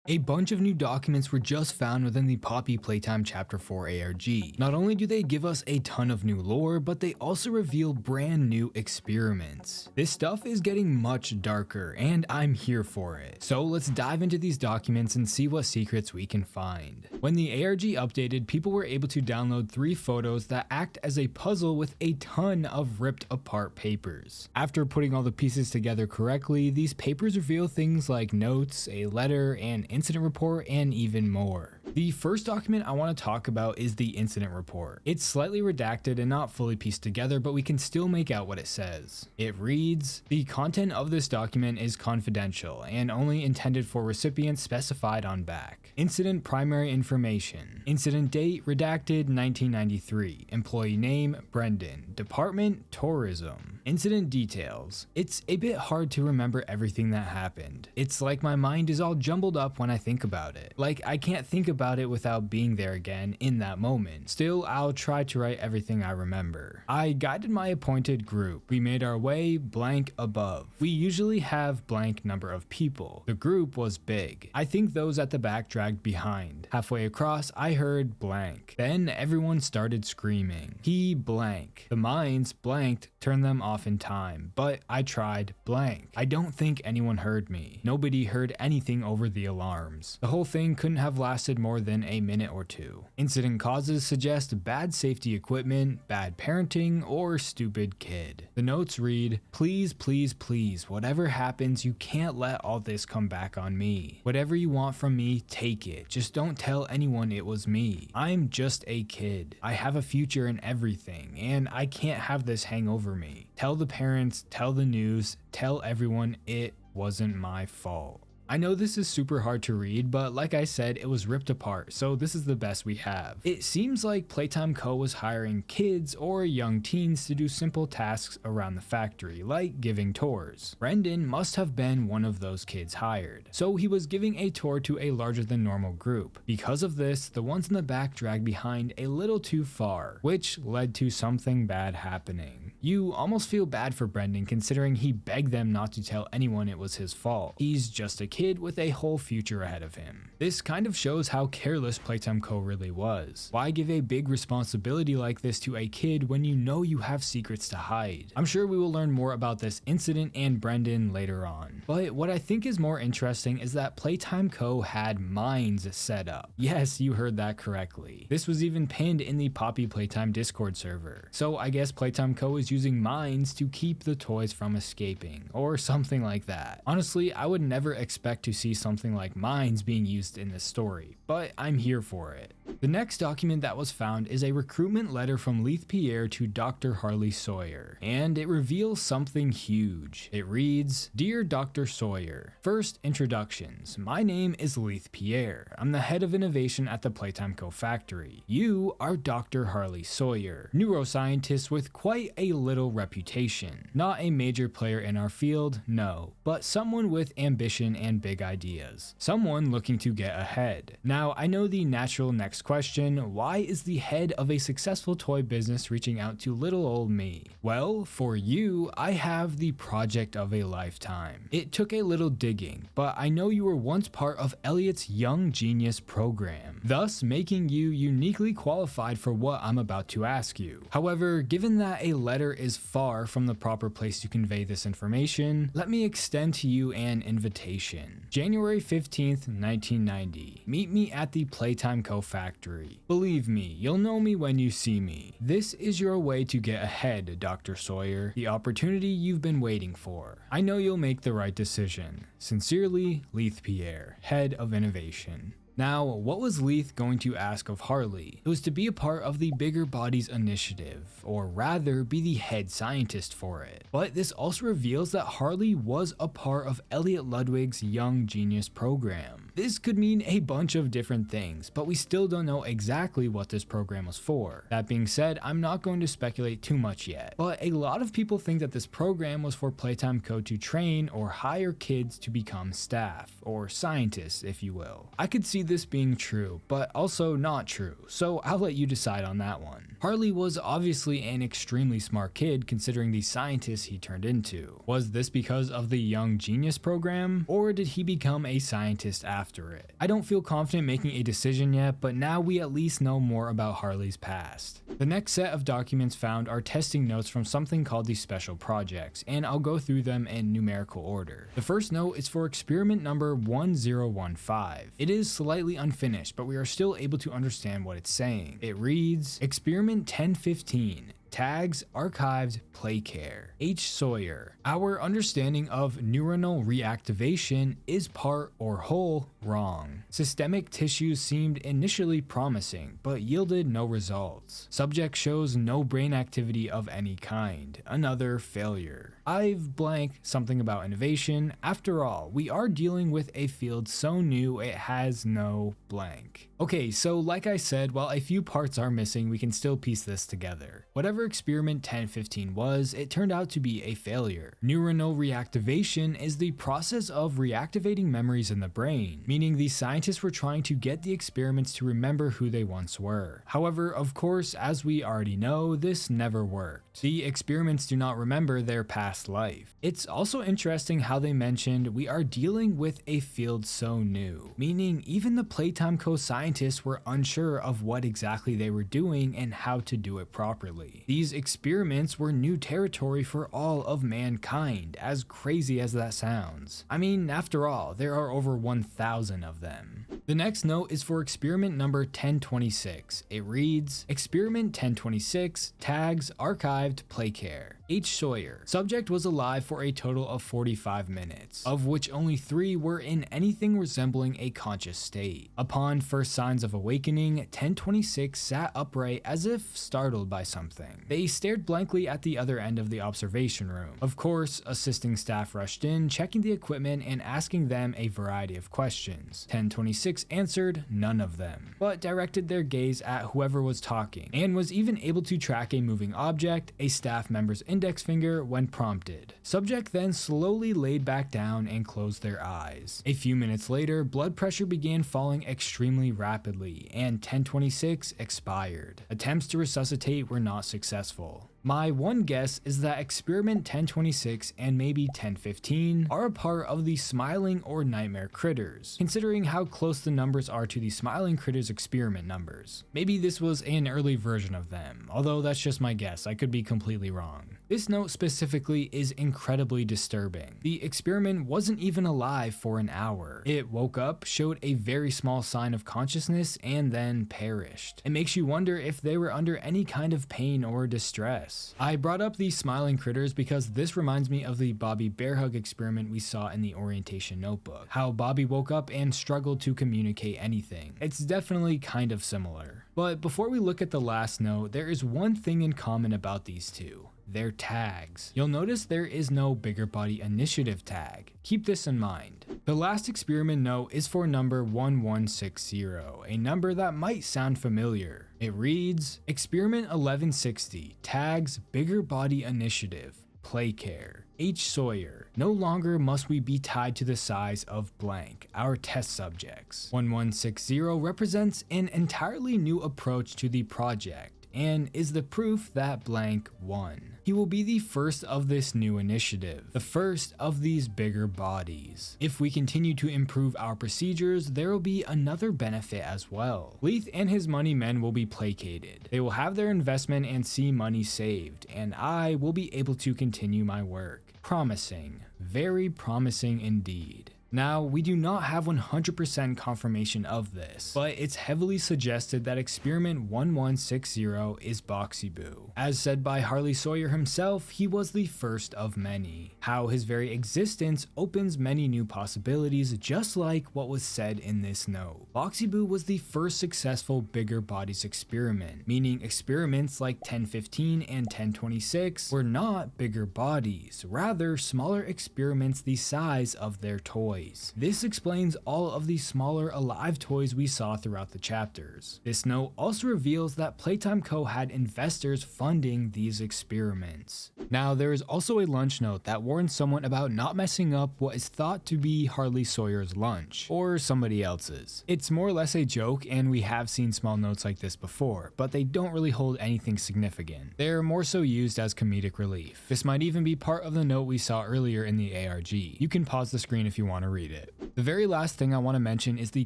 A bunch of new documents were just found within the Poppy Playtime Chapter 4 ARG. Not only do they give us a ton of new lore, but they also reveal brand new experiments. This stuff is getting much darker, and I'm here for it. So let's dive into these documents and see what secrets we can find. When the ARG updated, people were able to download 3 photos that act as a puzzle with a ton of ripped apart papers. After putting all the pieces together correctly, these papers reveal things like notes, a letter, an incident report, and even more. The first document I want to talk about is the incident report. It's slightly redacted and not fully pieced together, but we can still make out what it says. It reads, "The content of this document is confidential and only intended for recipients specified on back. Incident primary information. Incident date redacted 1993. Employee name Brendan. Department tourism. Incident details. It's a bit hard to remember everything that happened. It's like my mind is all jumbled up when I think about it. Like I can't think about it without being there again in that moment. Still, I'll try to write everything I remember. I guided my appointed group. We made our way blank above. We usually have blank number of people. The group was big. I think those at the back dragged behind. Halfway across, I heard blank. Then everyone started screaming. He blank. The mines blanked turned them off in time, but I tried blank. I don't think anyone heard me. Nobody heard anything over the alarms. The whole thing couldn't have lasted more than a minute or two. Incident causes suggest bad safety equipment, bad parenting, or stupid kid. The notes read, "Please, please, please, whatever happens, you can't let all this come back on me. Whatever you want from me, take it. Just don't tell anyone it was me. I'm just a kid. I have a future and everything, and I can't have this hang over me. Tell the parents, tell the news, tell everyone it wasn't my fault." I know this is super hard to read, but like I said, it was ripped apart, so this is the best we have. It seems like Playtime Co. was hiring kids or young teens to do simple tasks around the factory, like giving tours. Brendan must have been one of those kids hired, so he was giving a tour to a larger than normal group. Because of this, the ones in the back dragged behind a little too far, which led to something bad happening. You almost feel bad for Brendan considering he begged them not to tell anyone it was his fault. He's just a kid with a whole future ahead of him. This kind of shows how careless Playtime Co. really was. Why give a big responsibility like this to a kid when you know you have secrets to hide? I'm sure we will learn more about this incident and Brendan later on. But what I think is more interesting is that Playtime Co. had mines set up. Yes, you heard that correctly. This was even pinned in the Poppy Playtime Discord server. So I guess Playtime Co. is using mines to keep the toys from escaping, or something like that. Honestly, I would never expect to see something like mines being used in this story, but I'm here for it. The next document that was found is a recruitment letter from Leith Pierre to Dr. Harley Sawyer, and it reveals something huge. It reads, "Dear Dr. Sawyer, first introductions. My name is Leith Pierre. I'm the head of innovation at the Playtime Co. factory. You are Dr. Harley Sawyer, neuroscientist with quite a little reputation. Not a major player in our field, no, but someone with ambition and big ideas. Someone looking to get ahead. Now, I know the natural next question, why is the head of a successful toy business reaching out to little old me? Well, for you, I have the project of a lifetime. It took a little digging, but I know you were once part of Elliot's Young Genius program, thus making you uniquely qualified for what I'm about to ask you. However, given that a letter is far from the proper place to convey this information, let me extend to you an invitation. January 15th, 1990. Meet me at the Playtime Co. factory. Believe me, you'll know me when you see me. This is your way to get ahead, Dr. Sawyer. The opportunity you've been waiting for. I know you'll make the right decision. Sincerely, Leith Pierre, Head of Innovation." Now, what was Leith going to ask of Harley? It was to be a part of the Bigger Bodies initiative, or rather be the head scientist for it. But this also reveals that Harley was a part of Elliot Ludwig's Young Genius program. This could mean a bunch of different things, but we still don't know exactly what this program was for. That being said, I'm not going to speculate too much yet, but a lot of people think that this program was for Playtime Co. to train or hire kids to become staff, or scientists if you will. I could see this being true, but also not true, so I'll let you decide on that one. Harley was obviously an extremely smart kid considering the scientist he turned into. Was this because of the Young Genius program, or did he become a scientist after? after it. I don't feel confident making a decision yet, but now we at least know more about Harley's past. The next set of documents found are testing notes from something called the Special Projects, and I'll go through them in numerical order. The first note is for experiment number 1015. It is slightly unfinished, but we are still able to understand what it's saying. It reads, Experiment 1015. Tags archived play care. H. Sawyer. Our understanding of neuronal reactivation is part or whole wrong. Systemic tissues seemed initially promising, but yielded no results. Subject shows no brain activity of any kind. Another failure. I've blanked something about innovation. After all, we are dealing with a field so new it has no blank. Okay, so like I said, while a few parts are missing, we can still piece this together. Whatever experiment 1015 was, it turned out to be a failure. Neuronal reactivation is the process of reactivating memories in the brain, meaning the scientists were trying to get the experiments to remember who they once were. However, of course, as we already know, this never worked. The experiments do not remember their past life. It's also interesting how they mentioned we are dealing with a field so new, meaning even the Playtime co-scientists were unsure of what exactly they were doing and how to do it properly. These experiments were new territory for all of mankind, as crazy as that sounds. I mean, after all, there are over 1,000 of them. The next note is for experiment number 1026. It reads, Experiment 1026, tags archived play care. H. Sawyer. Subject was alive for a total of 45 minutes, of which only 3 were in anything resembling a conscious state. Upon first signs of awakening, 1026 sat upright as if startled by something. They stared blankly at the other end of the observation room. Of course, assisting staff rushed in, checking the equipment and asking them a variety of questions. 1026 answered none of them, but directed their gaze at whoever was talking, and was even able to track a moving object, a staff member's index finger, when prompted. Subject then slowly laid back down and closed their eyes. A few minutes later, blood pressure began falling extremely rapidly, and 1026 expired. Attempts to resuscitate were not successful. My one guess is that experiment 1026 and maybe 1015 are a part of the smiling or nightmare critters, considering how close the numbers are to the smiling critters experiment numbers. Maybe this was an early version of them, although that's just my guess, I could be completely wrong. This note specifically is incredibly disturbing. The experiment wasn't even alive for an hour. It woke up, showed a very small sign of consciousness, and then perished. It makes you wonder if they were under any kind of pain or distress. I brought up the smiling critters because this reminds me of the Bobby bear hug experiment we saw in the orientation notebook. How Bobby woke up and struggled to communicate anything. It's definitely kind of similar. But before we look at the last note, there is one thing in common about these two. Their tags. You'll notice there is no Bigger Body Initiative tag. Keep this in mind. The last experiment note is for number 1160, a number that might sound familiar. It reads, Experiment 1160, tags Bigger Body Initiative, play care. H. Sawyer. No longer must we be tied to the size of blank, our test subjects. 1160 represents an entirely new approach to the project and is the proof that blank won. He will be the first of this new initiative, the first of these bigger bodies. If we continue to improve our procedures, there will be another benefit as well. Leith and his money men will be placated. They will have their investment and see money saved, and I will be able to continue my work. Promising, very promising indeed. Now, we do not have 100% confirmation of this, but it's heavily suggested that experiment 1160 is Boxy Boo. As said by Harley Sawyer himself, he was the first of many. How his very existence opens many new possibilities, just like what was said in this note. Boxy Boo was the first successful bigger bodies experiment, meaning experiments like 1015 and 1026 were not bigger bodies, rather smaller experiments the size of their toys. This explains all of the smaller alive toys we saw throughout the chapters. This note also reveals that Playtime Co. had investors funding these experiments. Now, there is also a lunch note that warns someone about not messing up what is thought to be Harley Sawyer's lunch, or somebody else's. It's more or less a joke, and we have seen small notes like this before, but they don't really hold anything significant. They're more so used as comedic relief. This might even be part of the note we saw earlier in the ARG. You can pause the screen if you want to to read it. The very last thing I want to mention is the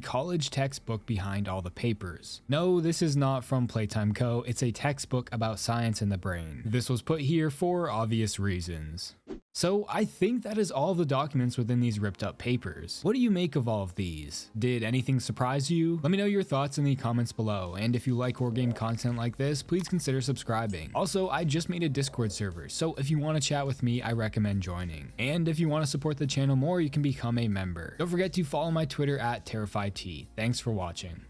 college textbook behind all the papers. No, this is not from Playtime Co. It's a textbook about science in the brain. This was put here for obvious reasons. So I think that is all the documents within these ripped up papers. What do you make of all of these? Did anything surprise you? Let me know your thoughts in the comments below, and if you like horror game content like this, please consider subscribing. Also, I just made a Discord server, so if you want to chat with me, I recommend joining. And if you want to support the channel more, you can become a member. Don't forget to follow my Twitter at TerrifyT. Thanks for watching.